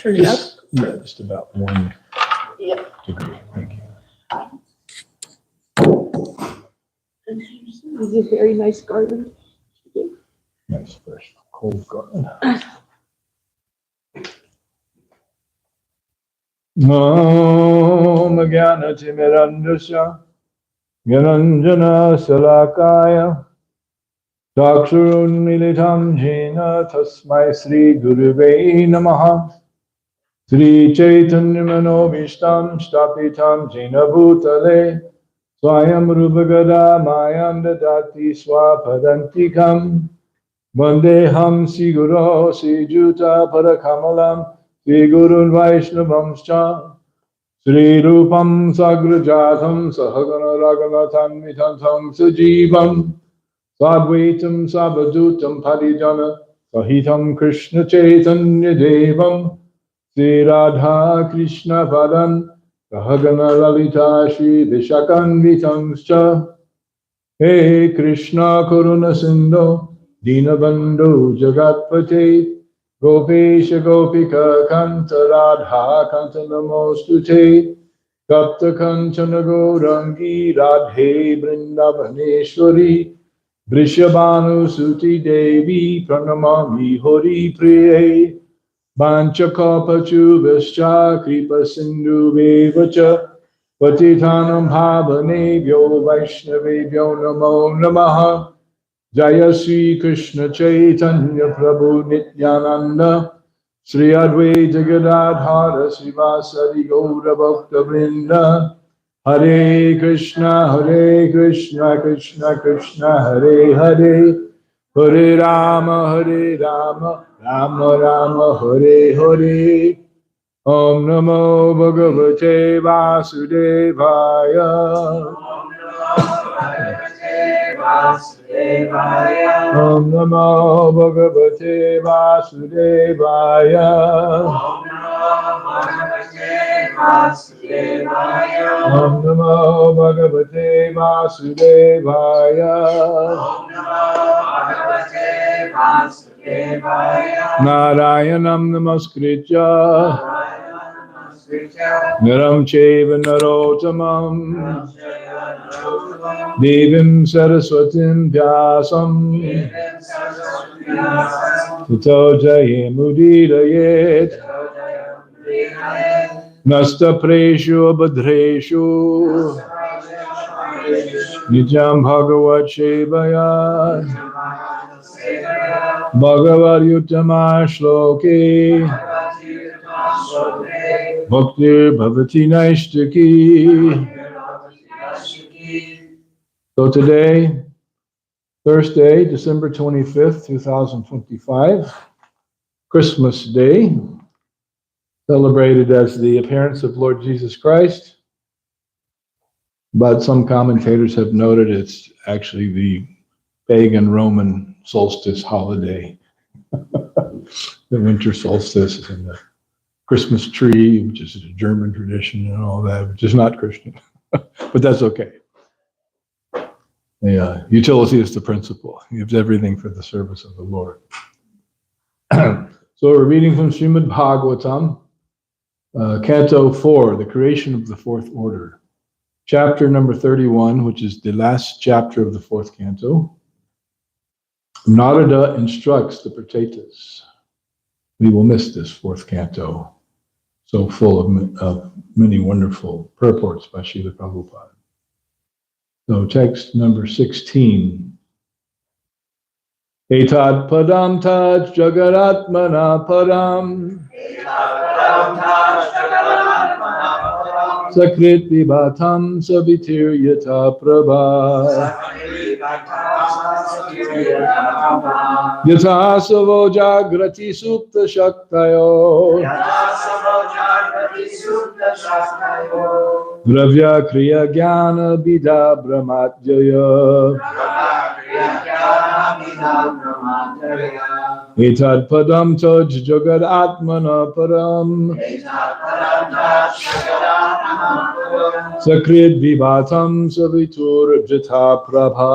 Turn it up? Yeah, just about 1 degree. Thank you. This is a very nice garden. Nice fresh cold garden. Om Jnana Timirandasya Gyananjana Salakaya Dakshurun Militam Jena Tasmai Sri Gurave Namaha Sri Chaitanya Manobishtam Stapitam Jena Bhutale Swayam Rupagada Mayam Dadati Swapadantikam Vandeham Siguro Sijuta Parakamalam Sri Gurun Vaishnavamscha Sri Rupam Sagrajatam Sahagana Raganatam Mitantam Sujivam Sadvaitam Sabadutam Parijana Sahitam Krishna Chaitanya Devam Sri Radha Krishna Padan Sahagana Lalita Shri Vishakan Vitamscha He Krishna Karuna Sindhu Dinabandhu Jagatpate Gopesha Gopika Kanta Radha Kanta Namostute Kapta Kanchana Gaurangi Radhe Vrindavaneshwari Vrishabhanu Suti Devi Pranamami Hori Priye Banchakapachu Vischa Kripa Sindhu Vevacha Patitanam Bhavanebhyo Vaishnavebhyo Namo Namaha Jaya Sri Krishna Chaitanya Prabhu Nityananda Sri Advaita Gadadhara Srivasadi Gaura Bhakta Vrinda Hare Krishna Krishna Krishna Hare Hare Hare Rama Rama Rama Hare Hare Om Namo Bhagavate Vasudevaya Om Namo Bhagavate Vasudevaya Om Namo Bhagavate Vasudevaya Narayanam Namaskritya Naram Chaiva Narottamam Devim Saraswatim Vyasam Tato Jayamudidayet Nasta Preshu Abhadreshu Nijam Bhagavat Shevaya Bhagavad Yuttama Shloke Bhakti Bhavati Naishtaki. So today Thursday, December 25th, 2025, Christmas Day, celebrated as the appearance of Lord Jesus Christ, but some commentators have noted it's actually the pagan Roman solstice holiday, the winter solstice and the Christmas tree, which is a German tradition and all that, which is not Christian, but that's okay. Yeah, utility is the principle. He gives everything for the service of the Lord. So we're reading from Srimad Bhagavatam, Canto 4, the creation of the fourth order. Chapter number 31, which is the last chapter of the fourth canto. Narada instructs the Pratetas. We will miss this fourth canto, so full of many wonderful purports by Srila Prabhupada. So text number 16. Etad padam taj jagaratmana param sakrit vibatam savitir yata prabha yata savo jagrati supta shaktayo Dravya kriya jnana bida brahmadjaya Etad padam taj jagad atmana param Sakrit vibatam savitur jata prabha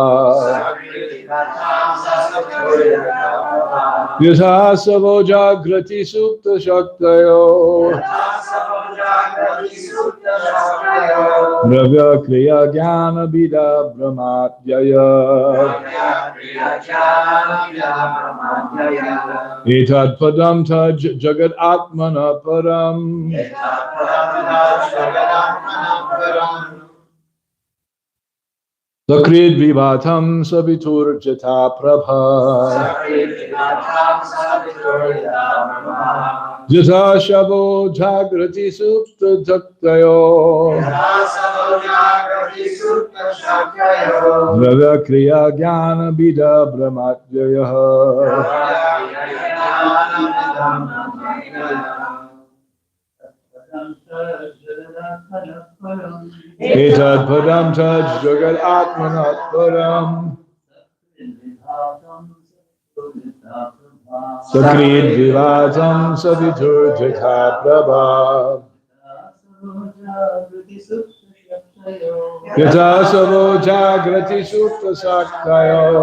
Yatha savo jagrati supta shaktayo Dravya kriya jnana bida brahmadjaya Etad padam taj jagad atmana param Sakrit vibatam savitur jata prabha Jata shavo jagrati supta jaktayo Dravya kriya jnana bida brahmadjaya Etad padam taj jagad atmanat param Sakrit vivatam savitur jata prabha Yata savo jagrati supta saktayo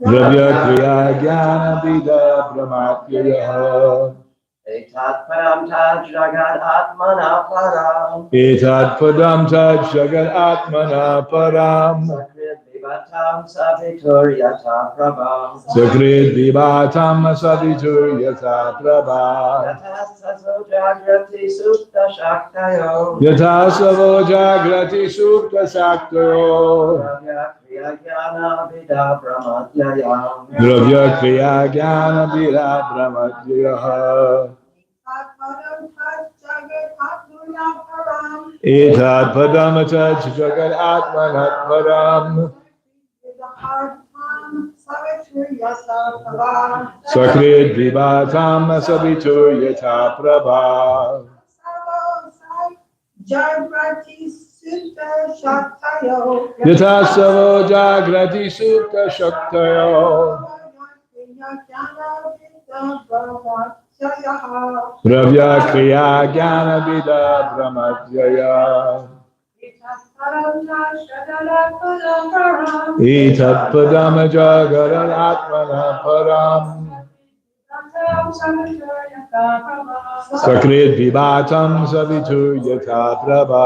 Dravya kriya jnana bida brahmadjaya Etad padam taj jagat atmana param Etad padam taj jagad atmana param Sakrit vivatam savitur yata prabha Sakrit vivatam savitur yata prabha Yata savo jagrati supta shaktayo Yata savo jagrati supta saktayo Dravya kriya jnana bida brahmadjaya Dravya kriya jnana bida brahmadjaya Etad padam taj jagad atmanat param Sakrit vivatam savitur yata prabha Yata savo jagrati supta shaktayo Dravya kriya jnana bida brahmadjaya Etad padam jagadan atmana param Sakrit vivatam savitur yata prabha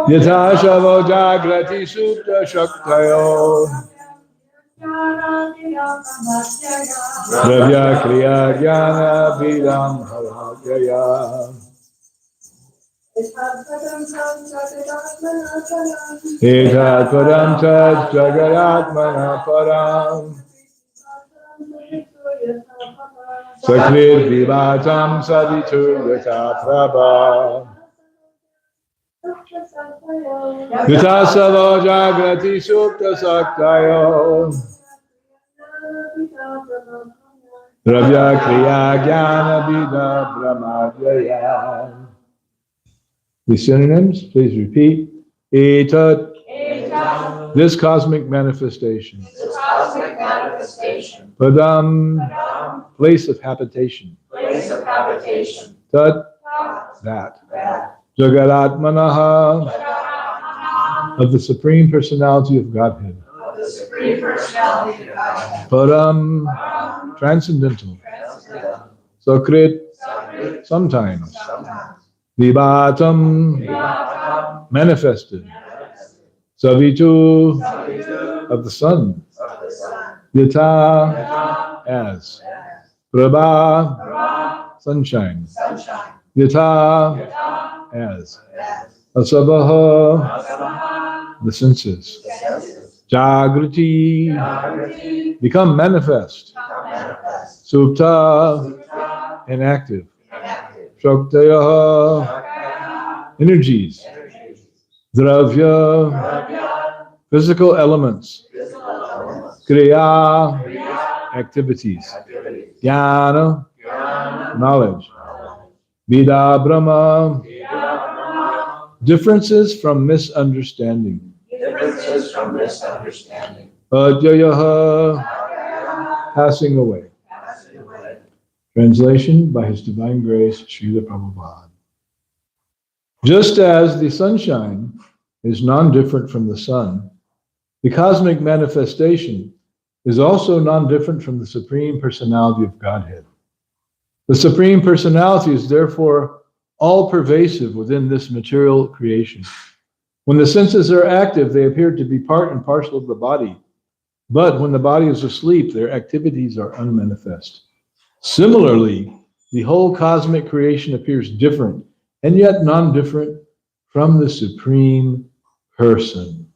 Yata savo jagrati supta shaktayo Dravya kriya jnana bidam bhavajaya Etad padam taj jagatmana param Sakrit vivatam savitur yata prabha Vitasalo Jagrati Supta Saktayo Dravya Kriya Jnana Vida Brahmadhyaya. The synonyms, please repeat. Etat, this cosmic manifestation. Padam, place of habitation. Tat, that. Jagadatmanaha, of the Supreme Personality of Godhead. Param, transcendental. Sakrit, sometimes. Vibhatam, manifested. Savitu, of the sun. Yata, as. Prabha, sunshine. Yata, as. Asabaha, the senses. Jagrati, become manifest. Supta, inactive. Shaktaya, energies. Dravya, physical elements. Kriya, activities. Jnana, knowledge. Vida Brahma, differences from misunderstanding. Adyayaha, passing away. Translation by His Divine Grace, Srila Prabhupada. Just as the sunshine is non-different from the sun, the cosmic manifestation is also non-different from the Supreme Personality of Godhead. The Supreme Personality is therefore all-pervasive within this material creation. When the senses are active, they appear to be part and parcel of the body. But when the body is asleep, their activities are unmanifest. Similarly, the whole cosmic creation appears different and yet non-different from the Supreme Person.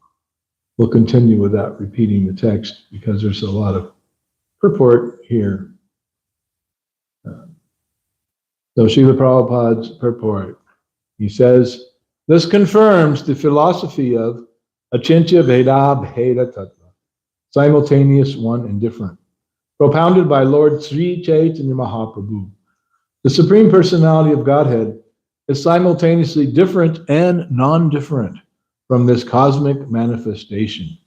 We'll continue without repeating the text because there's a lot of purport here. So Srila Prabhupada's purport, he says, this confirms the philosophy of Achintya Veda Bheda Tattva, simultaneous, one and different, propounded by Lord Sri Chaitanya Mahaprabhu. The Supreme Personality of Godhead is simultaneously different and non-different from this cosmic manifestation.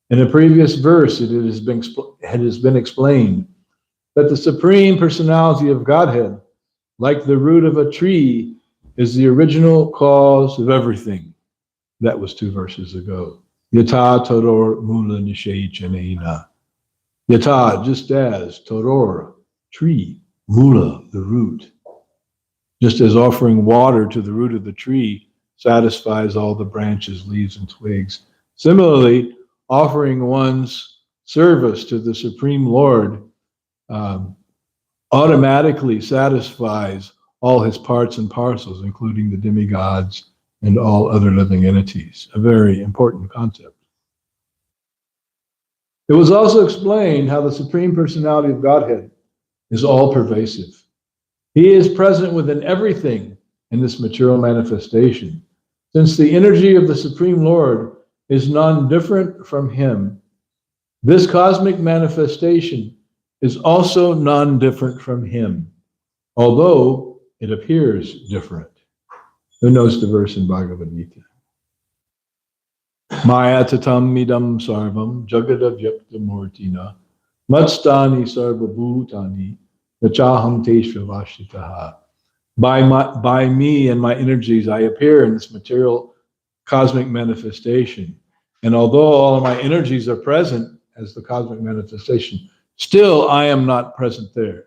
In a previous verse, it has been explained that the Supreme Personality of Godhead, like the root of a tree, is the original cause of everything. That was 2 verses ago. Yata Toror Mula Nishayichanena. Yata, just as, Toror, tree, Mula, the root. Just as offering water to the root of the tree satisfies all the branches, leaves, and twigs. Similarly, offering one's service to the Supreme Lord automatically satisfies all his parts and parcels, including the demigods and all other living entities. A very important concept. It was also explained how the Supreme Personality of Godhead is all-pervasive. He is present within everything in this material manifestation. Since the energy of the Supreme Lord is non-different from him, this cosmic manifestation is also non-different from him, although it appears different. Who knows the verse in Bhagavad Gita? Maya tatam midam sarvam jagadavyakta murtina matstani sarva bhutani nachaham teshvavashitaha. By me and my energies, I appear in this material cosmic manifestation. And although all of my energies are present as the cosmic manifestation, still I am not present there.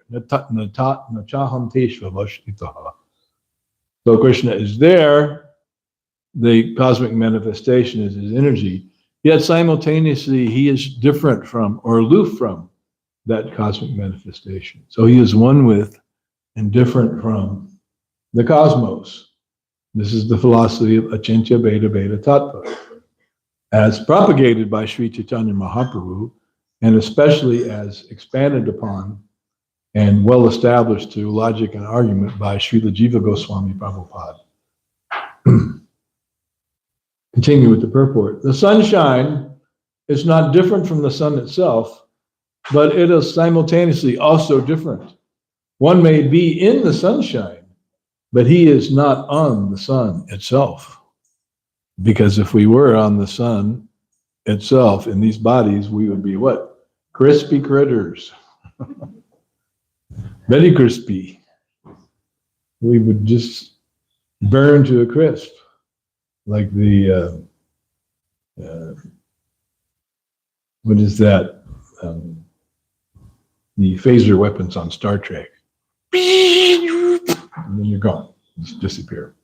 So Krishna is there, the cosmic manifestation is his energy, yet simultaneously he is different from or aloof from that cosmic manifestation. So he is one with and different from the cosmos. This is the philosophy of Achintya Veda Veda Tattva, as propagated by Sri Chaitanya Mahaprabhu, and especially as expanded upon and well established through logic and argument by Srila Jiva Goswami Prabhupada. Continue with the purport. The sunshine is not different from the sun itself, but it is simultaneously also different. One may be in the sunshine, but he is not on the sun itself. Because if we were on the sun itself in these bodies, we would be what? Crispy critters. Very crispy. We would just burn to a crisp, like the, what is that? The phaser weapons on Star Trek. And then you're gone. Just disappear.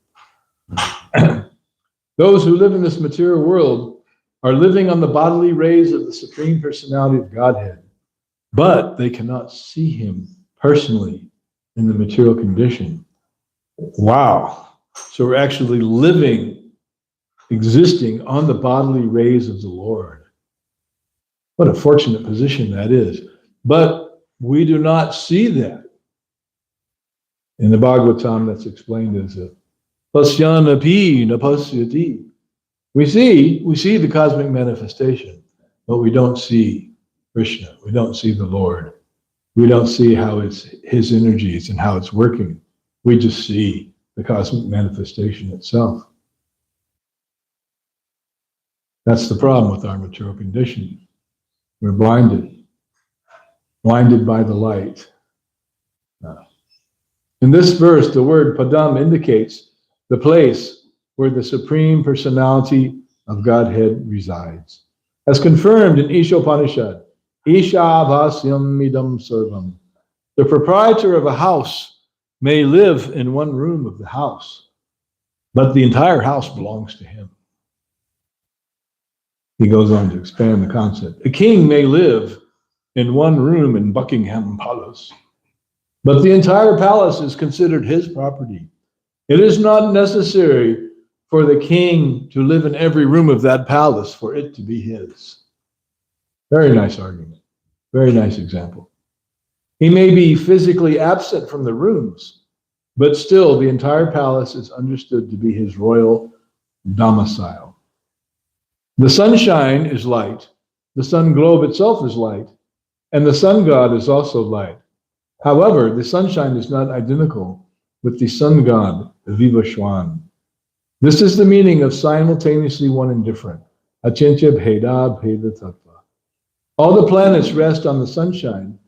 Those who live in this material world are living on the bodily rays of the Supreme Personality of Godhead, but they cannot see him personally in the material condition. Wow. So we're actually living, existing on the bodily rays of the Lord. What a fortunate position that is. But we do not see that. In the Bhagavatam, that's explained as a pasyanapi napasyati. We see the cosmic manifestation, but we don't see Krishna. We don't see the Lord. We don't see how it's his energies and how it's working. We just see the cosmic manifestation itself. That's the problem with our material condition. We're blinded by the light. In this verse, the word padam indicates the place where the Supreme Personality of Godhead resides. As confirmed in Ishopanishad, Isha Bhasyam Idam Sarvam. The proprietor of a house may live in one room of the house, but the entire house belongs to him. He goes on to expand the concept. A king may live in one room in Buckingham Palace, but the entire palace is considered his property. It is not necessary for the king to live in every room of that palace for it to be his. Very nice argument. Very nice example. He may be physically absent from the rooms, but still the entire palace is understood to be his royal domicile. The sunshine is light. The sun globe itself is light. And the sun god is also light. However, the sunshine is not identical with the sun god, Vivashwan. This is the meaning of simultaneously one and different. Achintya bheda bheda tattva. All the planets rest on the sunshine,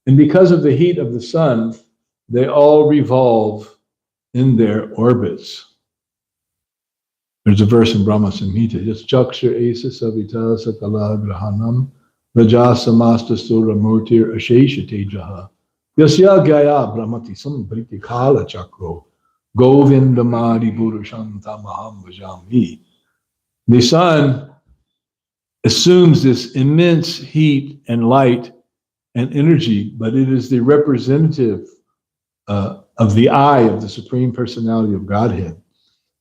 and because of the heat of the sun, they all revolve in their orbits. There's a verse in Brahma Samhita. It's Chakshar Esa Savita Sakala Grahanam Rajasamasta Sura Murtir Ashesha Tejaha Yasya Gaya Brahmati Sambriti Kala Chakro Govindamadi Purusham Tamaham Vajami. The sun assumes this immense heat and light and energy, but it is the representative of the eye of the Supreme Personality of Godhead.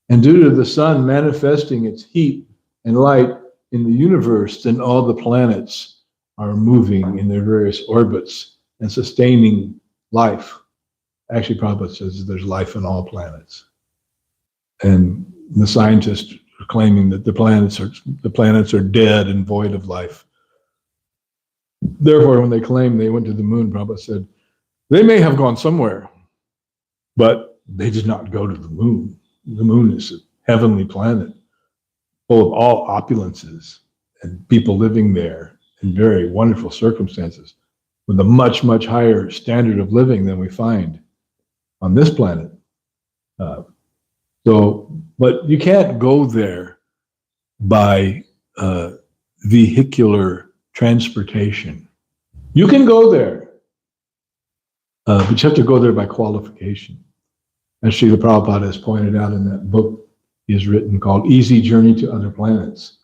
And due to the sun manifesting its heat and light in the universe, then all the planets are moving in their various orbits and sustaining life. Actually, Prabhupada says there's life on all planets. And the scientists are claiming that the planets are dead and void of life. Therefore, when they claim they went to the moon, Prabhupada said, they may have gone somewhere, but they did not go to the moon. The moon is a heavenly planet full of all opulences and people living there in very wonderful circumstances with a much, much higher standard of living than we find on this planet. But you can't go there by vehicular transportation. You can go there, but you have to go there by qualification. As Srila Prabhupada has pointed out in that book he has written called Easy Journey to Other Planets,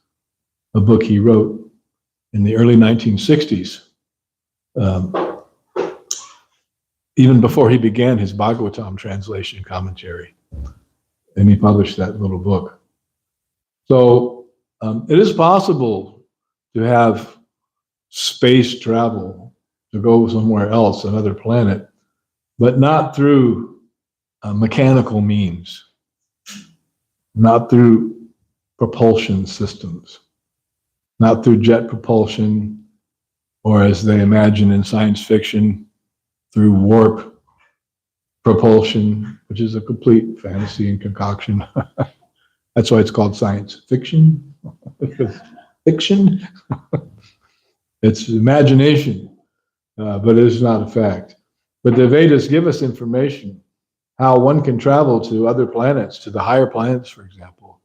a book he wrote in the early 1960s, even before he began his Bhagavatam translation commentary. And he published that little book. So it is possible to have space travel, to go somewhere else, another planet, but not through mechanical means, not through propulsion systems, not through jet propulsion, or as they imagine in science fiction, through warp propulsion, which is a complete fantasy and concoction. That's why it's called science fiction. Fiction. It's imagination, but it is not a fact. But the Vedas give us information how one can travel to other planets, to the higher planets, for example,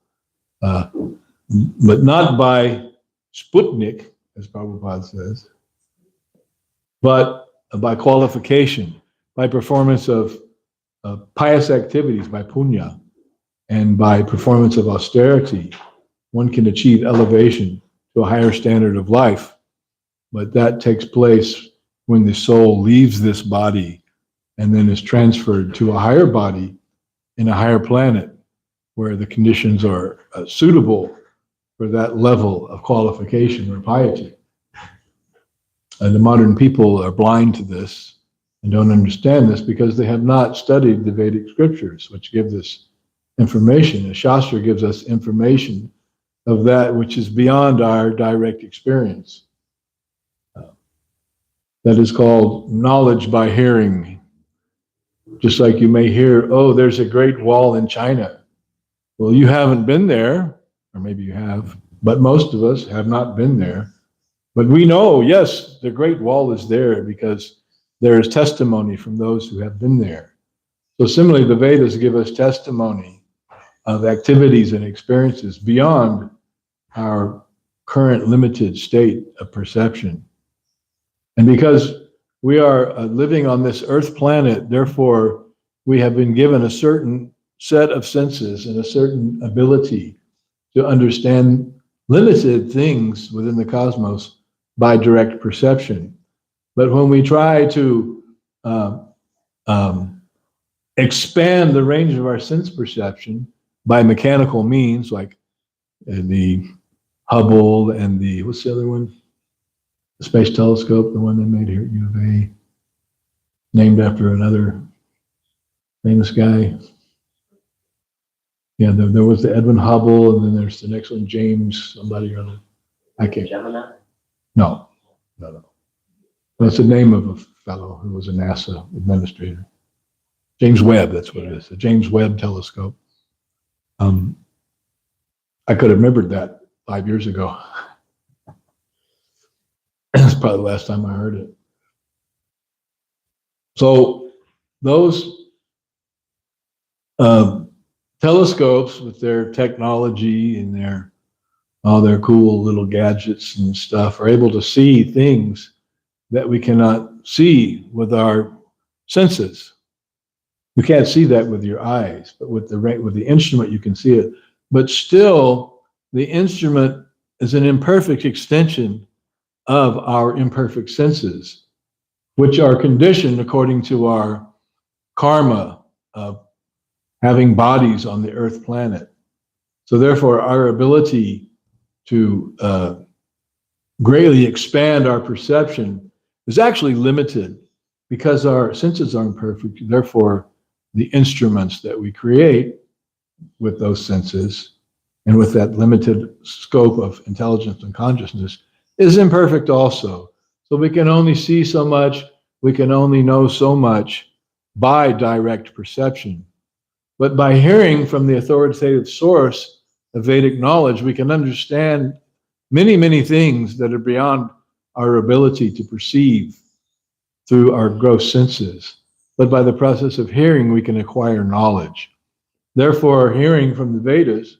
but not by Sputnik, as Prabhupada says, but by qualification, by performance of pious activities, by punya, and by performance of austerity. One can achieve elevation to a higher standard of life, but that takes place when the soul leaves this body and then is transferred to a higher body in a higher planet where the conditions are suitable for that level of qualification or piety. And the modern people are blind to this and don't understand this because they have not studied the Vedic scriptures, which give this information. The Shastra gives us information of that which is beyond our direct experience. That is called knowledge by hearing. Just like you may hear, oh, there's a great wall in China. Well, you haven't been there, or maybe you have, but most of us have not been there. But we know, yes, the Great Wall is there because there is testimony from those who have been there. So similarly, the Vedas give us testimony of activities and experiences beyond our current limited state of perception. And because we are living on this earth planet, therefore we have been given a certain set of senses and a certain ability to understand limited things within the cosmos by direct perception. But when we try to expand the range of our sense perception by mechanical means, like the Hubble and the, what's the other one? The Space Telescope, the one they made here at U of A, named after another famous guy. Yeah, there was the Edwin Hubble, and then there's the next one, James, somebody or other. I can't. Gemini? No. That's the name of a fellow who was a NASA administrator. James Webb, that's what it is, the James Webb Telescope. I could have remembered that 5 years ago. That's probably the last time I heard it. So those telescopes with their technology and all their cool little gadgets and stuff are able to see things that we cannot see with our senses. You can't see that with your eyes, but with the instrument you can see it. But still, the instrument is an imperfect extension of our imperfect senses, which are conditioned according to our karma of having bodies on the earth planet. So therefore, our ability to greatly expand our perception is actually limited because our senses are imperfect. Therefore, the instruments that we create with those senses and with that limited scope of intelligence and consciousness is imperfect also. So we can only see so much, we can only know so much by direct perception. But by hearing from the authoritative source of Vedic knowledge, we can understand many, many things that are beyond our ability to perceive through our gross senses. But by the process of hearing, we can acquire knowledge. Therefore, hearing from the Vedas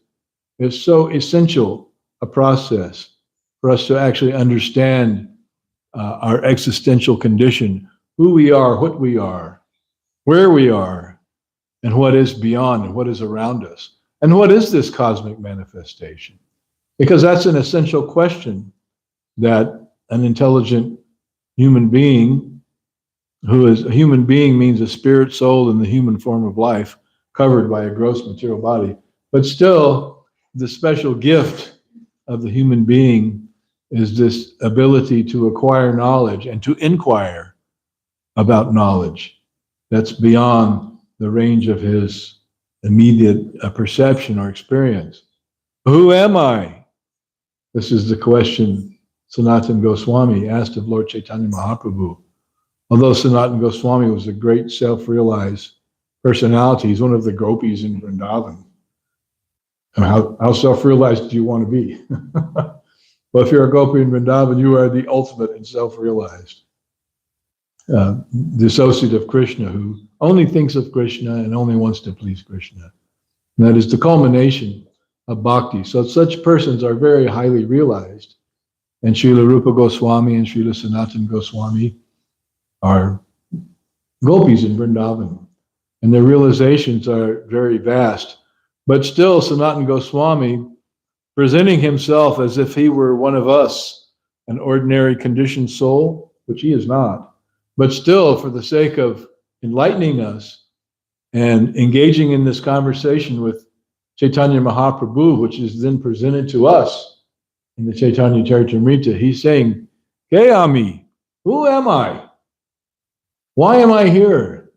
is so essential a process for us to actually understand our existential condition, who we are, what we are, where we are, and what is beyond, and what is around us. And what is this cosmic manifestation? Because that's an essential question that an intelligent human being, who is a human being means a spirit, soul, in the human form of life, covered by a gross material body. But still, the special gift of the human being is this ability to acquire knowledge and to inquire about knowledge that's beyond the range of his immediate perception or experience. Who am I? This is the question Sanatana Goswami asked of Lord Chaitanya Mahaprabhu. Although Sanatana Goswami was a great self-realized personality, he's one of the gopis in Vrindavan. And how self-realized do you want to be? Well, if you're a gopi in Vrindavan, you are the ultimate in self-realized. The associate of Krishna who only thinks of Krishna and only wants to please Krishna. And that is the culmination of bhakti. So such persons are very highly realized. And Srila Rupa Goswami and Srila Sanatana Goswami are gopis in Vrindavan. And their realizations are very vast. But still, Sanatana Goswami, presenting himself as if he were one of us, an ordinary conditioned soul, which he is not, but still, for the sake of enlightening us and engaging in this conversation with Chaitanya Mahaprabhu, which is then presented to us in the Chaitanya Charitamrita, he's saying, "Ke ami, who am I? Why am I here?"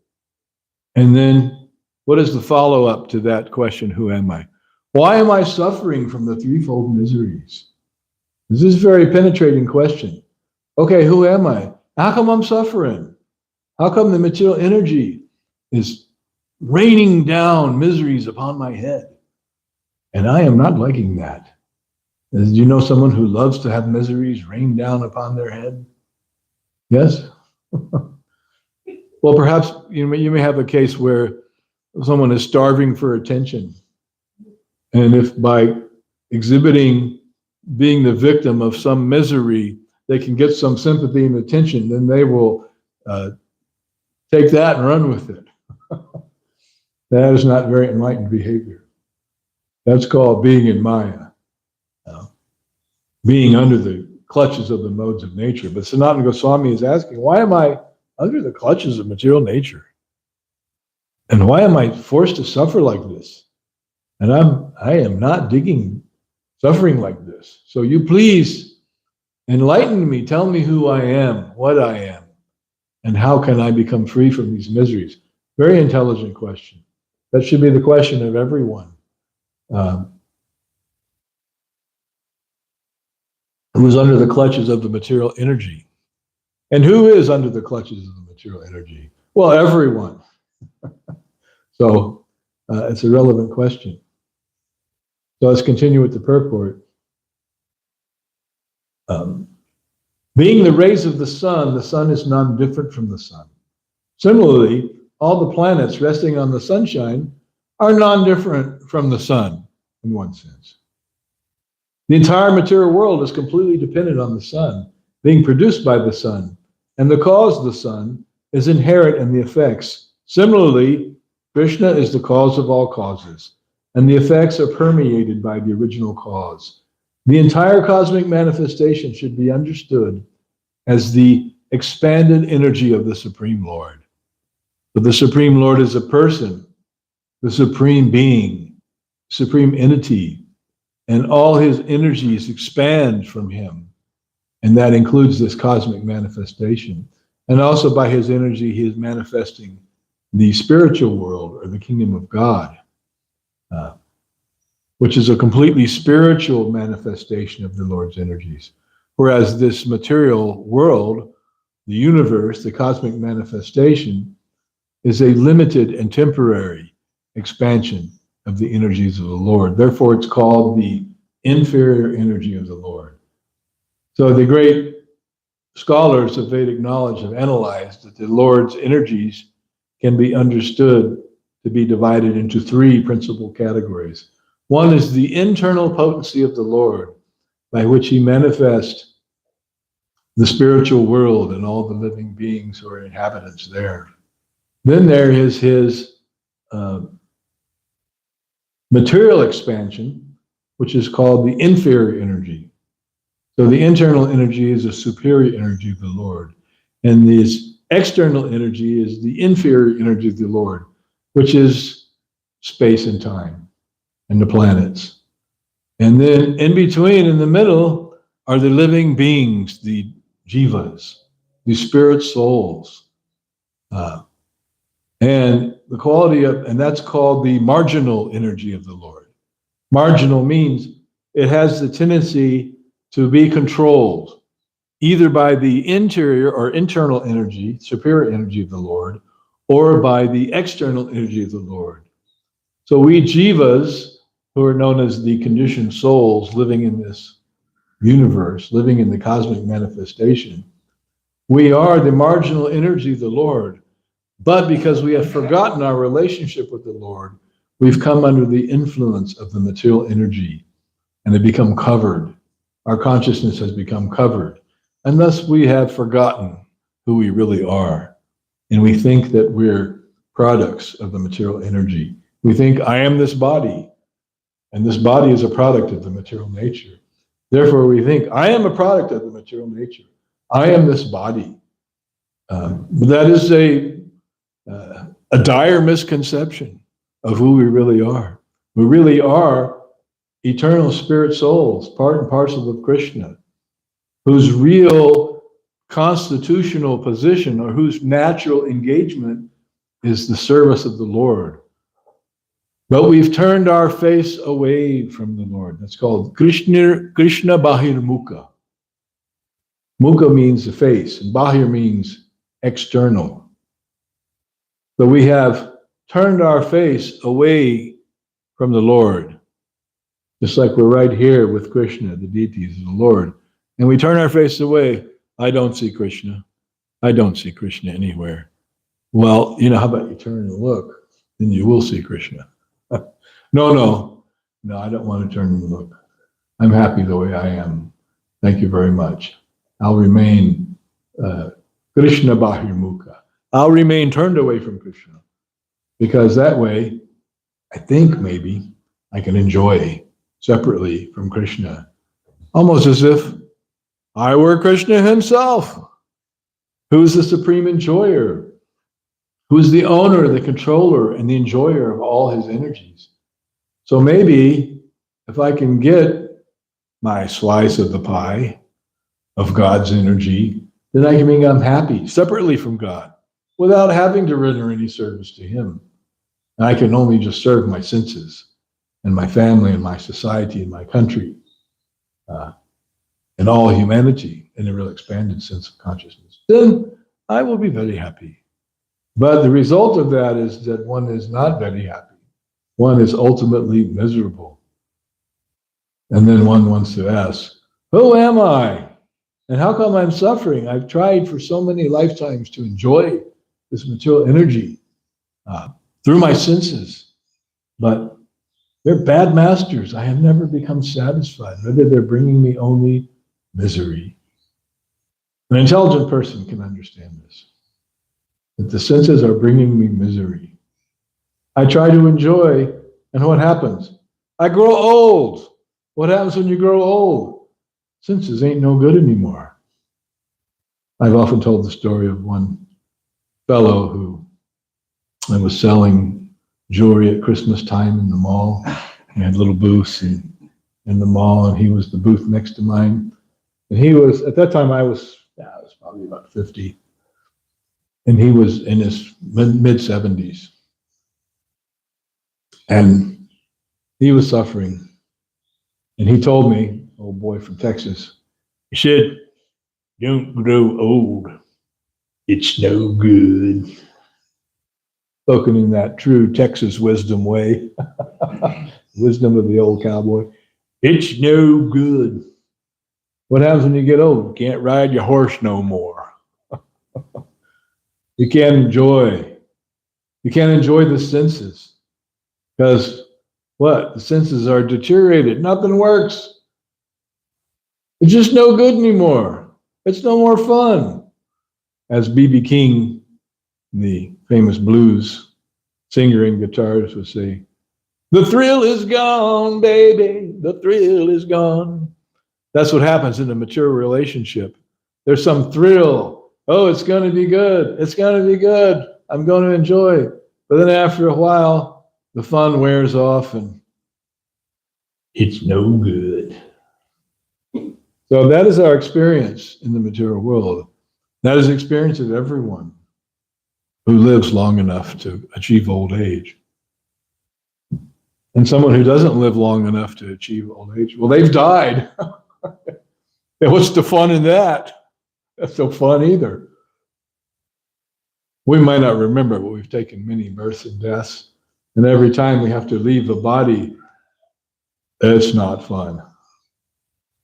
And then, what is the follow-up to that question, who am I? Why am I suffering from the threefold miseries? This is a very penetrating question. Okay, who am I? How come I'm suffering? How come the material energy is raining down miseries upon my head? And I am not liking that. Do you know someone who loves to have miseries rain down upon their head? Yes? Well, perhaps you may have a case where someone is starving for attention. And if by exhibiting being the victim of some misery, they can get some sympathy and attention, then they will take that and run with it. That is not very enlightened behavior. That's called being in Maya, being under the clutches of the modes of nature. But Sanatana Goswami is asking, why am I under the clutches of material nature? And why am I forced to suffer like this? And I am not digging suffering like this. So you please enlighten me, tell me who I am, what I am, and how can I become free from these miseries? Very intelligent question. That should be the question of everyone who is under the clutches of the material energy. And who is under the clutches of the material energy? Well, everyone. So it's a relevant question. So let's continue with the purport. Being the rays of the sun is non-different from the sun. Similarly, all the planets resting on the sunshine are non-different from the sun, in one sense. The entire material world is completely dependent on the sun, being produced by the sun, and the cause of the sun is inherent in the effects. Similarly, Krishna is the cause of all causes, and the effects are permeated by the original cause. The entire cosmic manifestation should be understood as the expanded energy of the Supreme Lord. But the Supreme Lord is a person, the Supreme Being, Supreme Entity, and all his energies expand from him. And that includes this cosmic manifestation. And also by his energy, he is manifesting the spiritual world or the kingdom of God, which is a completely spiritual manifestation of the Lord's energies. Whereas this material world, the universe, the cosmic manifestation, is a limited and temporary expansion of the energies of the Lord. Therefore, it's called the inferior energy of the Lord. So the great scholars of Vedic knowledge have analyzed that the Lord's energies can be understood to be divided into three principal categories. One is the internal potency of the Lord, by which he manifests the spiritual world and all the living beings who are inhabitants there. Then there is his material expansion, which is called the inferior energy. So the internal energy is a superior energy of the Lord. And this external energy is the inferior energy of the Lord, which is space and time and the planets. And then in between, in the middle, are the living beings, the jivas, the spirit souls. And the quality of, and that's called the marginal energy of the Lord. Marginal means it has the tendency to be controlled either by the interior or internal energy, superior energy of the Lord, or by the external energy of the Lord. So we jivas, who are known as the conditioned souls living in this universe, living in the cosmic manifestation, we are the marginal energy of the Lord. But because we have forgotten our relationship with the Lord, we've come under the influence of the material energy and have become covered. Our consciousness has become covered. And thus we have forgotten who we really are. And we think that we're products of the material energy. We think, I am this body, and this body is a product of the material nature. Therefore, we think, I am a product of the material nature. I am this body. But that is a dire misconception of who we really are. We really are eternal spirit souls, part and parcel of Krishna, whose real constitutional position or whose natural engagement is the service of the Lord. But we've turned our face away from the Lord. That's called Krishna Bahir Mukha. Mukha means the face, and Bahir means external. So we have turned our face away from the Lord, just like we're right here with Krishna, the deities of the Lord. And we turn our face away. I don't see Krishna. I don't see Krishna anywhere. Well, how about you turn and look, then you will see Krishna. No, I don't want to turn and look. I'm happy the way I am. Thank you very much. I'll remain Krishna Bahir Mukha. I'll remain turned away from Krishna, because that way, I think maybe I can enjoy separately from Krishna, almost as if I were Krishna himself, who's the supreme enjoyer, who's the owner, the controller, and the enjoyer of all his energies. So maybe if I can get my slice of the pie of God's energy, then I can become happy separately from God without having to render any service to him. And I can only just serve my senses and my family and my society and my country and all humanity in a real expanded sense of consciousness. Then I will be very happy. But the result of that is that one is not very happy. One is ultimately miserable. And then one wants to ask, who am I? And how come I'm suffering? I've tried for so many lifetimes to enjoy this material energy through my senses, but they're bad masters. I have never become satisfied. Rather, they're bringing me only misery. An intelligent person can understand this, that the senses are bringing me misery. I try to enjoy, and what happens? I grow old. What happens when you grow old? Senses ain't no good anymore. I've often told the story of one fellow who was selling jewelry at Christmas time in the mall. He had little booths in the mall, and he was the booth next to mine. And he was, at that time I was probably about 50. And he was in his mid-70s. And he was suffering. And he told me, old boy from Texas, he said, don't grow old. It's no good. Spoken in that true Texas wisdom way. Wisdom of the old cowboy. It's no good. What happens when you get old? You can't ride your horse no more. You can't enjoy. You can't enjoy the senses. Because what? The senses are deteriorated. Nothing works. It's just no good anymore. It's no more fun. As B.B. King, the famous blues singer and guitarist, would say, the thrill is gone, baby. The thrill is gone. That's what happens in a mature relationship. There's some thrill. Oh, it's going to be good. It's going to be good. I'm going to enjoy it. But then after a while, the fun wears off and it's no good. So that is our experience in the material world. That is the experience of everyone who lives long enough to achieve old age. And someone who doesn't live long enough to achieve old age, well, they've died. And what's the fun in that? That's no fun either. We might not remember, but we've taken many births and deaths. And every time we have to leave the body, it's not fun.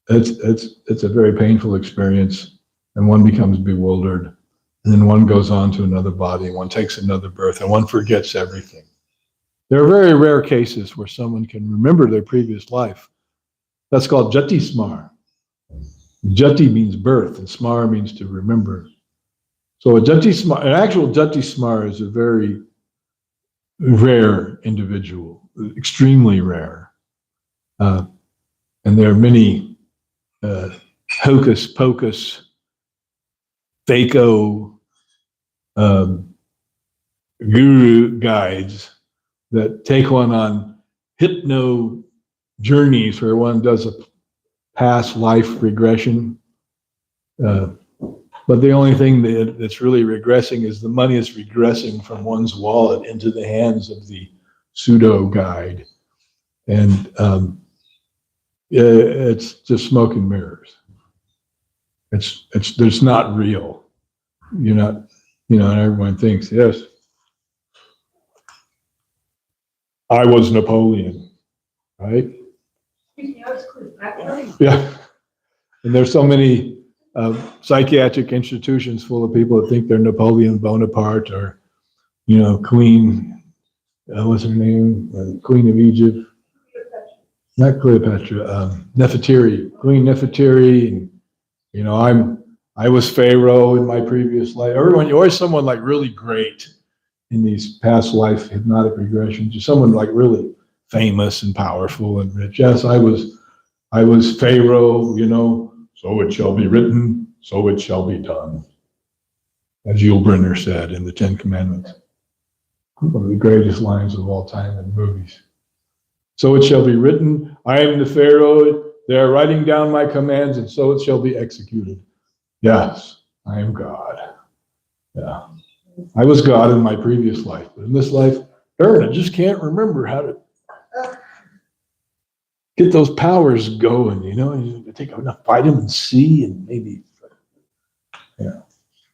It's a very painful experience, and one becomes bewildered, and then one goes on to another body, one takes another birth, and one forgets everything. There are very rare cases where someone can remember their previous life. That's called jati smar. Jati means birth, and smar means to remember. So an actual jati smar is a very rare individual, extremely rare. And there are many hocus pocus, fako guru guides that take one on hypno journeys where one does a past life regression. But the only thing that's really regressing is the money is regressing from one's wallet into the hands of the pseudo guide. And it's just smoke and mirrors. It's not real. You're not, and everyone thinks, yes, I was Napoleon, right? Yeah. And there's so many psychiatric institutions full of people that think they're Napoleon Bonaparte or, Queen, what's her name? Queen of Egypt. Not Cleopatra, Nefertiti, Queen Nefertiti. And, I was Pharaoh in my previous life. You're always someone like really great in these past life hypnotic regressions. You're someone like really famous and powerful and rich. Yes, I was Pharaoh, so it shall be written, so it shall be done. As Yul Brynner said in the Ten Commandments. One of the greatest lines of all time in movies. So it shall be written, I am the Pharaoh, they are writing down my commands, and so it shall be executed. Yes, I am God. Yeah. I was God in my previous life, but in this life, darn, I just can't remember how to get those powers going, you take enough vitamin C and maybe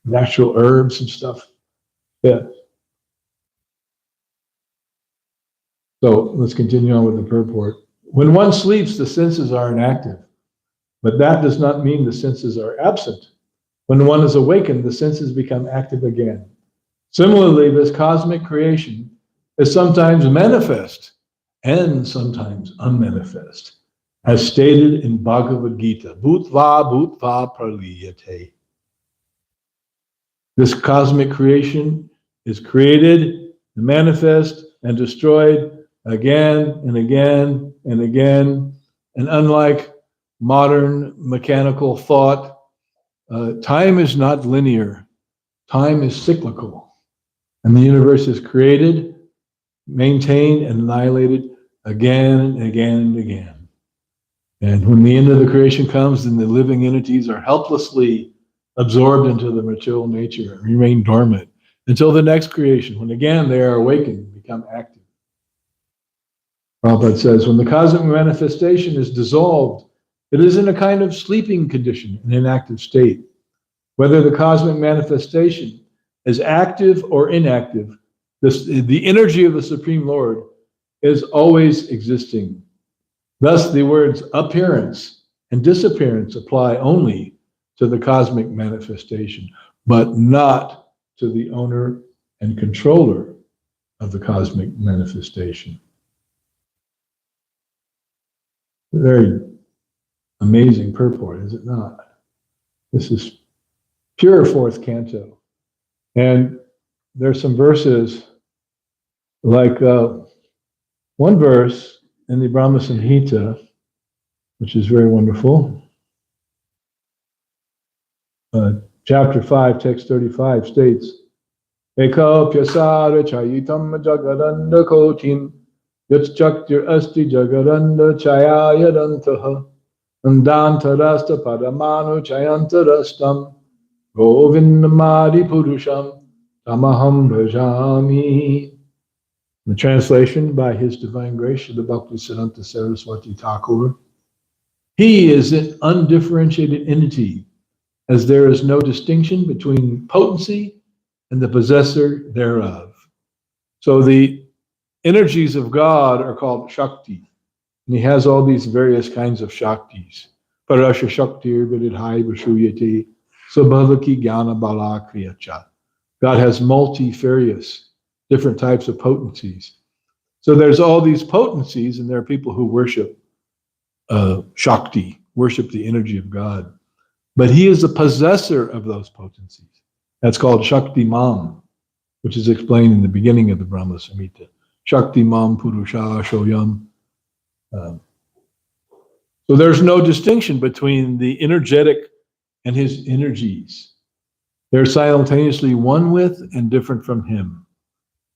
natural herbs and stuff. Yeah. So let's continue on with the purport. When one sleeps, the senses are inactive, but that does not mean the senses are absent. When one is awakened, the senses become active again. Similarly, this cosmic creation is sometimes manifest and sometimes unmanifest, as stated in Bhagavad Gita, Bhutva Bhutva Praliyate. This cosmic creation is created, manifest, and destroyed again and again and again. And unlike modern mechanical thought, time is not linear. Time is cyclical. And the universe is created, maintained, and annihilated again and again and again. And when the end of the creation comes, then the living entities are helplessly absorbed into the material nature and remain dormant until the next creation, when again they are awakened and become active. Prabhupada says, when the cosmic manifestation is dissolved, it is in a kind of sleeping condition, an inactive state. Whether the cosmic manifestation is active or inactive, the energy of the Supreme Lord is always existing. Thus, the words appearance and disappearance apply only to the cosmic manifestation, but not to the owner and controller of the cosmic manifestation. Very amazing purport, is it not? This is pure fourth canto. And there's some verses, like one verse in the Brahma Samhita, which is very wonderful. Chapter 5, text 35 states, Eka pyasara chayitam jagadanda kotin yachaktir asti jagadanda chayayadantaha andantarasta padamanu chayantarastam govindamadi purusham tamaham bhajami. The translation by His Divine Grace, the Bhaktisiddhanta Saraswati Thakur. He is an undifferentiated entity, as there is no distinction between potency and the possessor thereof. So the energies of God are called Shakti, and He has all these various kinds of Shaktis. Parasha Shaktir Vididhai Vashuyati Sabhavaki Jnana Bala Kriyacha. God has multifarious, different types of potencies. So there's all these potencies, and there are people who worship Shakti, worship the energy of God. But He is the possessor of those potencies. That's called Shakti Mam, which is explained in the beginning of the Brahma Samhita. Shakti Mam Purusha Shoyam. So there's no distinction between the energetic and His energies. They're simultaneously one with and different from Him.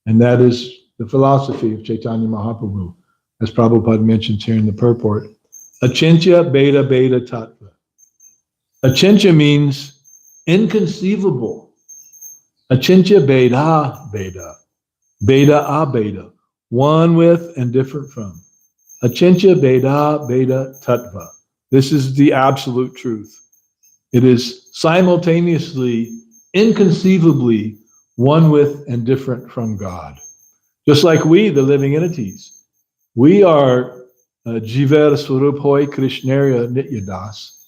And that is the philosophy of Chaitanya Mahaprabhu, as Prabhupada mentions here in the purport. Achintya Beda Beda Tattva. Achintya means inconceivable. Achintya Beda Beda. Beda Abeda. One with and different from. Achintya Beda Beda Tattva. This is the absolute truth. It is simultaneously, inconceivably one with and different from God. Just like we, the living entities, we are Jiver Swarup Hoy Krishnarya Nityadas.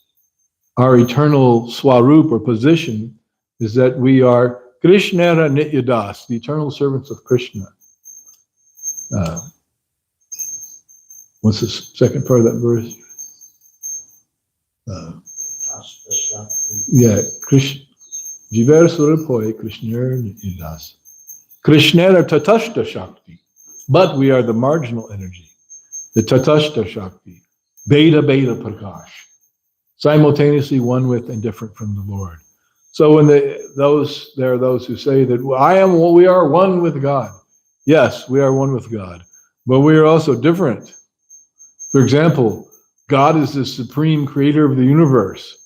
Our eternal Swarup or position is that we are Krishnara Nityadas, the eternal servants of Krishna. What's the second part of that verse? Jiver Swarup Hoy Krishnara Nityadas. Krishnara Tatashta Shakti. But we are the marginal energy, the Tatashta Shakti, Beta Beta Prakash, simultaneously one with and different from the Lord. So when there are those who say that we are one with God. Yes, we are one with God, but we are also different. For example, God is the supreme creator of the universe.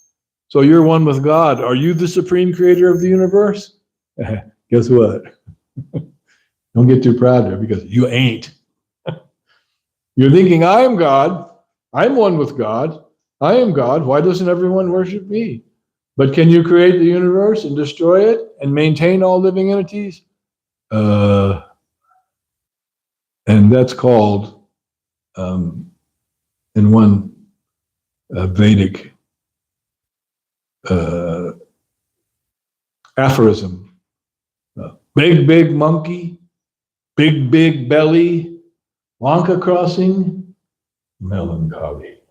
So you're one with God. Are you the supreme creator of the universe? Guess what? Don't get too proud there, because you ain't. You're thinking, I am God. I'm one with God. I am God. Why doesn't everyone worship me? But can you create the universe and destroy it and maintain all living entities? And that's called, in one Vedic aphorism, big monkey, big belly, Lanka crossing, melancholy.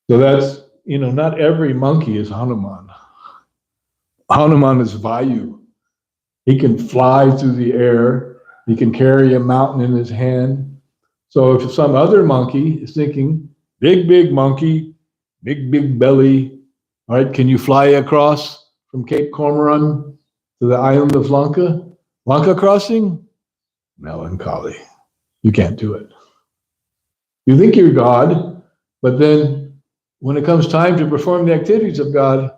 So that's, not every monkey is Hanuman. Hanuman is Vayu. He can fly through the air. He can carry a mountain in his hand. So if some other monkey is thinking, big monkey, big belly, all right, can you fly across from Cape Comorin to the island of Lanka? Lanka crossing? Melancholy. You can't do it. You think you're God, but then when it comes time to perform the activities of God,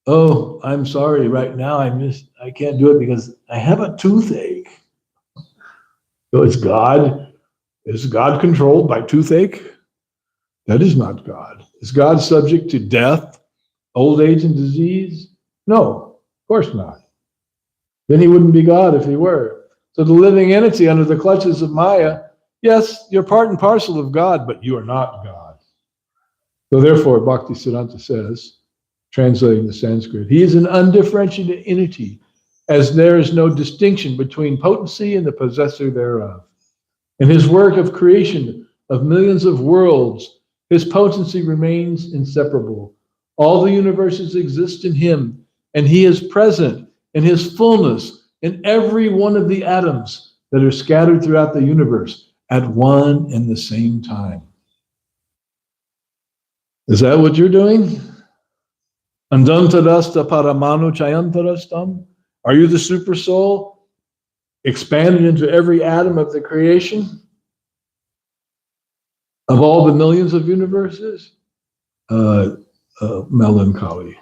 oh, I'm sorry, right now I can't do it because I have a toothache. So is God controlled by toothache? That is not God. Is God subject to death, old age, and disease? No, of course not. Then He wouldn't be God if He were. So the living entity under the clutches of Maya, yes, you're part and parcel of God, but you are not God. So therefore, Bhaktisiddhanta says, translating the Sanskrit, He is an undifferentiated entity, as there is no distinction between potency and the possessor thereof. In His work of creation of millions of worlds, His potency remains inseparable. All the universes exist in Him, and He is present in His fullness in every one of the atoms that are scattered throughout the universe at one and the same time. Is that what you're doing? Andantarasta paramanu chayantarastam? Are you the super soul expanded into every atom of the creation? Of all the millions of universes? Melancholy.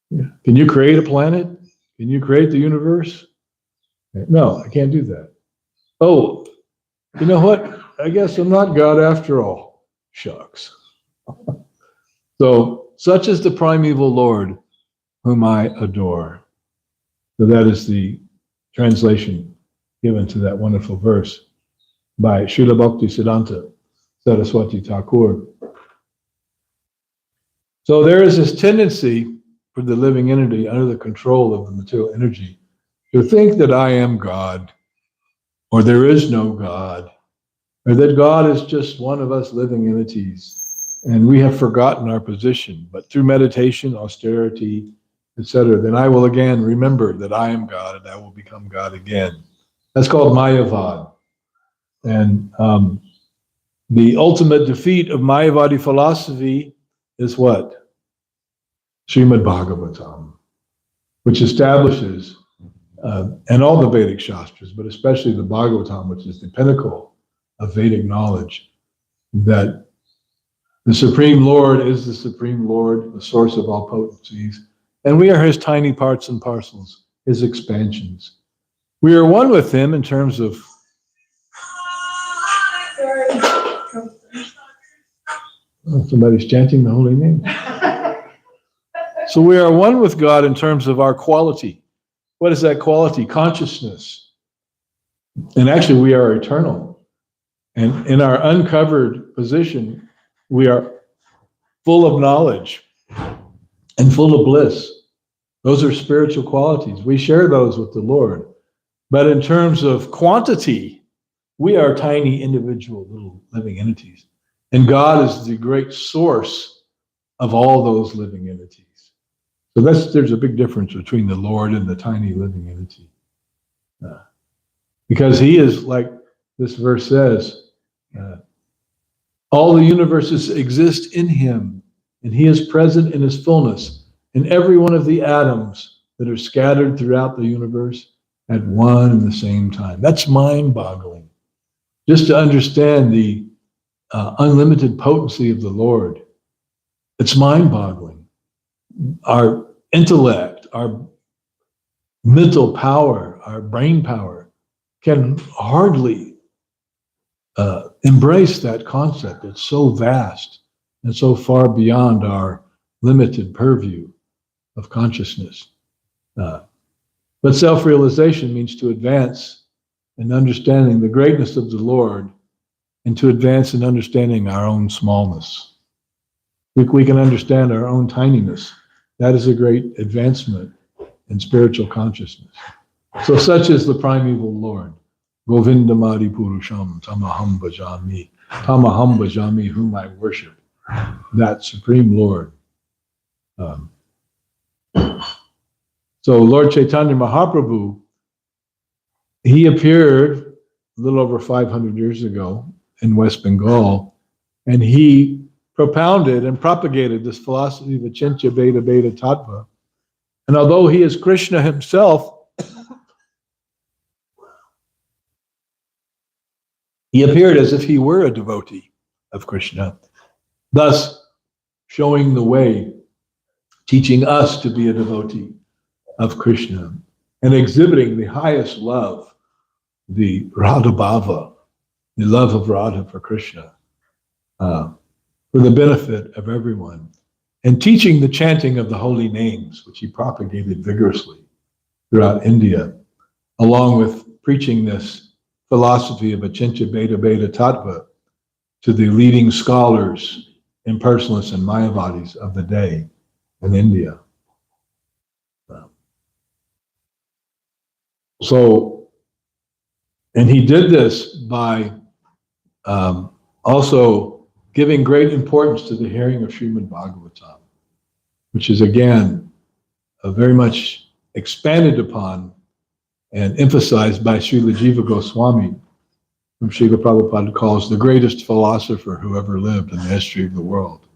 Yeah. Can you create a planet? Can you create the universe? No, I can't do that. Oh, you know what? I guess I'm not God after all. Shucks. So, such is the primeval Lord whom I adore. So that is the translation given to that wonderful verse by Srila Bhakti Siddhanta Saraswati Thakur. So there is this tendency for the living entity under the control of the material energy to think that I am God, or there is no God, or that God is just one of us living entities, and we have forgotten our position. But through meditation, austerity, etc., then I will again remember that I am God, and I will become God again. That's called Mayavad. And the ultimate defeat of Mayavadi philosophy is what? Srimad Bhagavatam, which establishes, and all the Vedic Shastras, but especially the Bhagavatam, which is the pinnacle of Vedic knowledge, that the Supreme Lord is the Supreme Lord, the source of all potencies, and we are his tiny parts and parcels, his expansions. We are one with him in terms of somebody's chanting the holy name. So we are one with God in terms of our quality. What is that quality? Consciousness. And actually, we are eternal. And in our uncovered position, we are full of knowledge and full of bliss. Those are spiritual qualities. We share those with the Lord. But in terms of quantity, we are tiny individual little living entities. And God is the great source of all those living entities. So there's a big difference between the Lord and the tiny living entity. Because he is, like this verse says, all the universes exist in him, and he is present in his fullness in every one of the atoms that are scattered throughout the universe at one and the same time. That's mind-boggling. Just to understand the unlimited potency of the Lord, it's mind-boggling. Our intellect, our mental power, our brain power can hardly embrace that concept. It's so vast and so far beyond our limited purview of consciousness. But self-realization means to advance in understanding the greatness of the Lord and to advance in understanding our own smallness. We can understand our own tininess. That is a great advancement in spiritual consciousness. So such is the primeval Lord. Govindamadi Purusham Tamaham Bhajami. Tamaham Bhajami, whom I worship. That Supreme Lord. So Lord Chaitanya Mahaprabhu, he appeared a little over 500 years ago in West Bengal, and he propounded and propagated this philosophy of Achintya Bheda Bheda Tattva. And although he is Krishna himself, he appeared as if he were a devotee of Krishna, thus showing the way, teaching us to be a devotee of Krishna, and exhibiting the highest love, the Radha Bhava, the love of Radha for Krishna, for the benefit of everyone, and teaching the chanting of the holy names, which he propagated vigorously throughout India, along with preaching this philosophy of Achintya Bheda Bheda Tattva to the leading scholars, impersonalists, and Mayavadis of the day in India. So, and he did this by also giving great importance to the hearing of Srimad Bhagavatam, which is again very much expanded upon and emphasized by Srila Jiva Goswami, whom Srila Prabhupada calls the greatest philosopher who ever lived in the history of the world,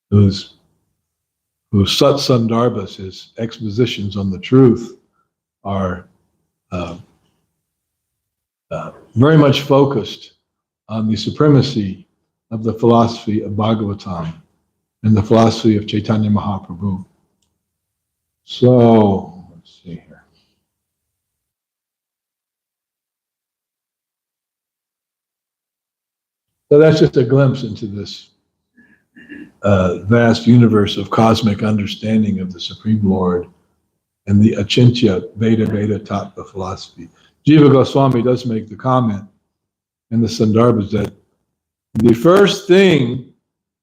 whose Sat Sandarbhas, his expositions on the truth, are very much focused on the supremacy of the philosophy of Bhagavatam and the philosophy of Chaitanya Mahaprabhu. So, let's see here. So that's just a glimpse into this vast universe of cosmic understanding of the Supreme Lord and the Achintya Veda Tattva philosophy. Jiva Goswami does make the comment in the Sandarbhas that the first thing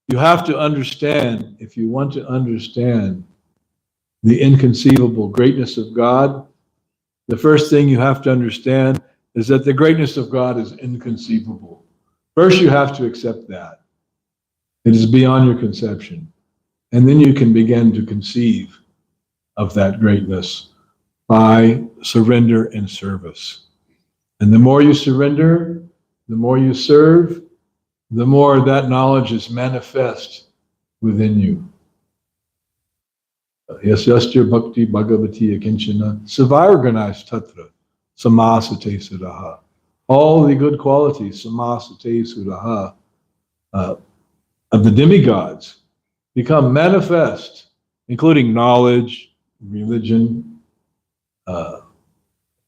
you have to understand, if you want to understand the inconceivable greatness of God, the first thing you have to understand is that the greatness of God is inconceivable. First, you have to accept that. It is beyond your conception. And then you can begin to conceive of that greatness by surrender and service. And the more you surrender, the more you serve, the more that knowledge is manifest within you. Yasyasya bhakti bhagavati akinchana savarganas tatra samasate sudaha. All the good qualities, samasate sudaha, of the demigods become manifest, including knowledge, religion,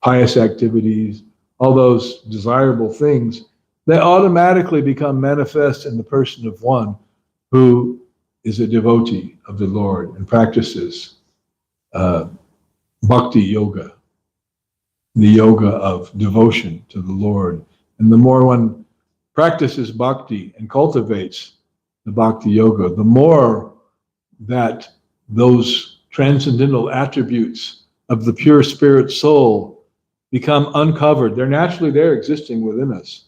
pious activities, all those desirable things. They automatically become manifest in the person of one who is a devotee of the Lord and practices bhakti yoga, the yoga of devotion to the Lord. And the more one practices bhakti and cultivates the bhakti yoga, the more that those transcendental attributes of the pure spirit soul become uncovered. They're naturally there existing within us.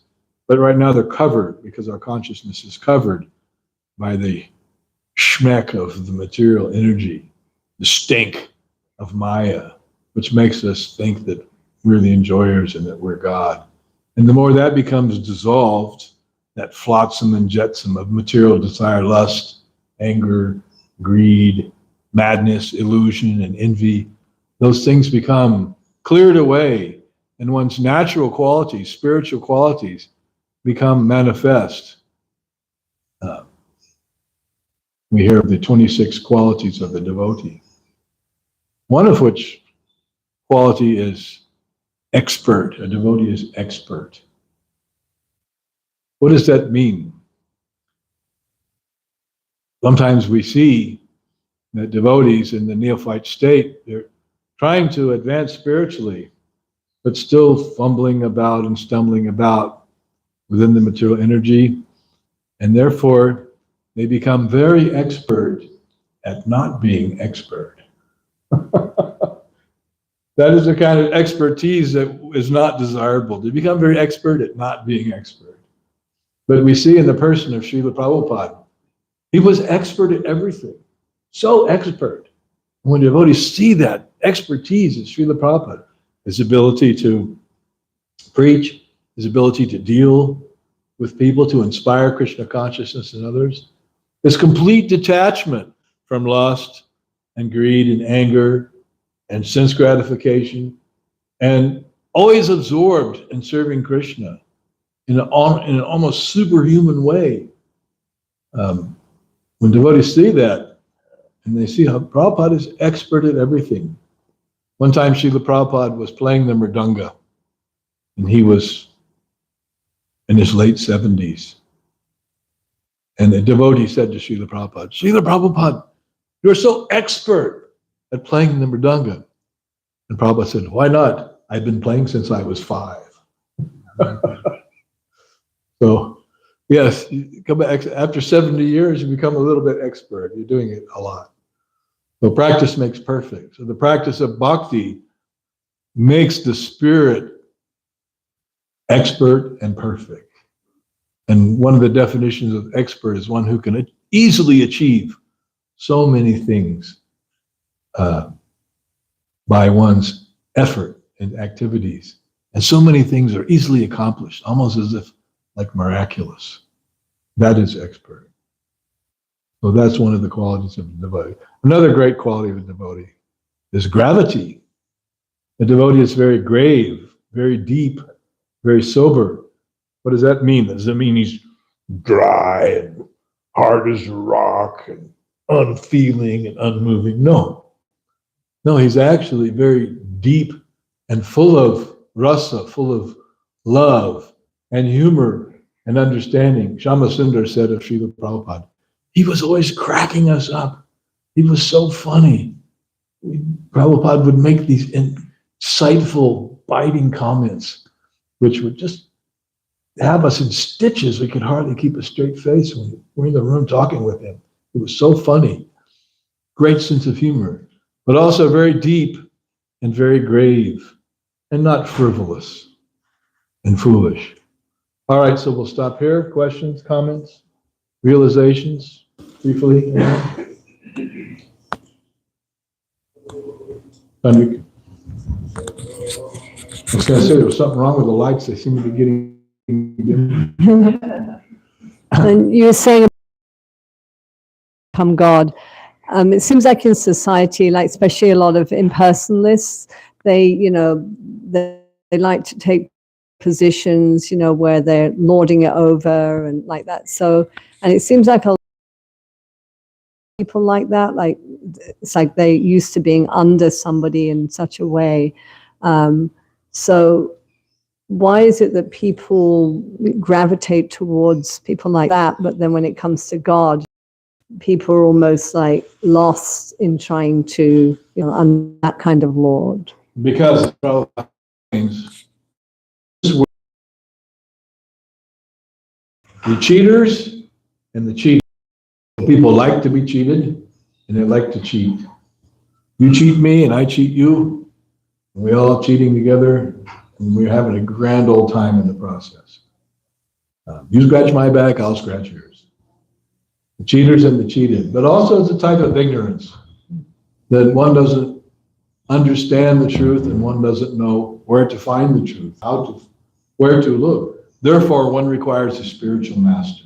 But right now they're covered because our consciousness is covered by the schmeck of the material energy, the stink of Maya, which makes us think that we're the enjoyers and that we're God. And the more that becomes dissolved, that flotsam and jetsam of material desire, lust, anger, greed, madness, illusion, and envy, those things become cleared away, and one's natural qualities, spiritual qualities, become manifest. We hear of the 26 qualities of the devotee, one of which quality is expert. A devotee is expert. What does that mean? Sometimes we see that devotees in the neophyte state, they're trying to advance spiritually, but still fumbling about and stumbling about within the material energy, and therefore they become very expert at not being expert. That is the kind of expertise that is not desirable. They become very expert at not being expert. But we see in the person of Srila Prabhupada, he was expert at everything, so expert. When devotees see that expertise in Srila Prabhupada, his ability to preach, his ability to deal with people, to inspire Krishna consciousness in others, his complete detachment from lust and greed and anger and sense gratification, and always absorbed in serving Krishna in an almost superhuman way. When devotees see that, and they see how Prabhupada is expert at everything. One time Srila Prabhupada was playing the mridanga, and he was in his late 70s. And a devotee said to Srila Prabhupada, you're so expert at playing the mridanga. And Prabhupada said, why not? I've been playing since I was 5. So, yes, you come back, after 70 years, you become a little bit expert. You're doing it a lot. So practice makes perfect. So the practice of bhakti makes the spirit expert and perfect. And one of the definitions of expert is one who can easily achieve so many things by one's effort and activities. And so many things are easily accomplished, almost as if like miraculous. That is expert. So that's one of the qualities of a devotee. Another great quality of a devotee is gravity. A devotee is very grave, very deep, very sober. What does that mean? Does it mean he's dry and hard as a rock and unfeeling and unmoving? No. No, he's actually very deep and full of rasa, full of love and humor and understanding. Shama Sundar said of Srila Prabhupada, he was always cracking us up. He was so funny. Prabhupada would make these insightful, biting comments, which would just have us in stitches. We could hardly keep a straight face when we're in the room talking with him. It was so funny. Great sense of humor, but also very deep and very grave and not frivolous and foolish. All right, so we'll stop here. Questions, comments, realizations, briefly. Henrik. I was going to say there was something wrong with the lights. They seem to be getting dim. And you were saying become God. It seems like in society, like especially a lot of impersonalists, they like to take positions, where they're lording it over and like that. So, and it seems like a lot of people like that, like it's like they used to being under somebody in such a way. So why is it that people gravitate towards people like that, but then when it comes to God, people are almost like lost in trying to, under that kind of Lord? Because things, the cheaters and the cheaters. People like to be cheated, and they like to cheat. You cheat me, and I cheat you, and we're all cheating together, and we're having a grand old time in the process. You scratch my back, I'll scratch yours. The cheaters and the cheated, but also it's a type of ignorance that one doesn't understand the truth and one doesn't know where to find the truth, where to look. Therefore, one requires a spiritual master.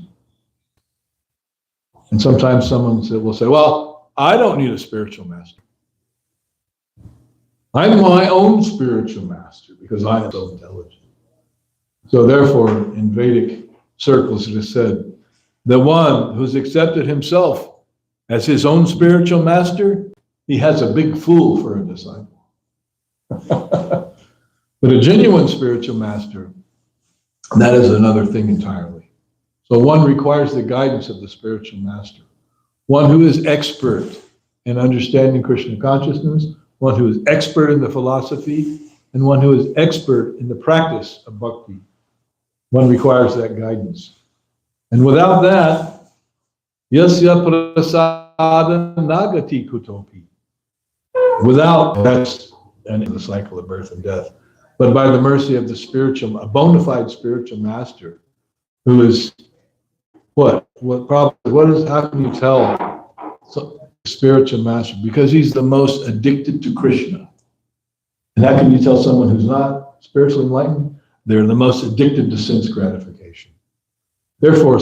And sometimes someone will say, well, I don't need a spiritual master. I'm my own spiritual master because I am so intelligent. So therefore, in Vedic circles, it is said, the one who's accepted himself as his own spiritual master, he has a big fool for a disciple. But a genuine spiritual master, that is another thing entirely. So one requires the guidance of the spiritual master, one who is expert in understanding Krishna consciousness, one who is expert in the philosophy, and one who is expert in the practice of bhakti. One requires that guidance. And without that, yasya prasada nagati kutopi. Without, that's the cycle of birth and death. But by the mercy of the spiritual, a bona fide spiritual master, who is how can you tell spiritual master? Because he's the most addicted to Krishna. And how can you tell someone who's not spiritually enlightened? They're the most addicted to sense gratification. Therefore,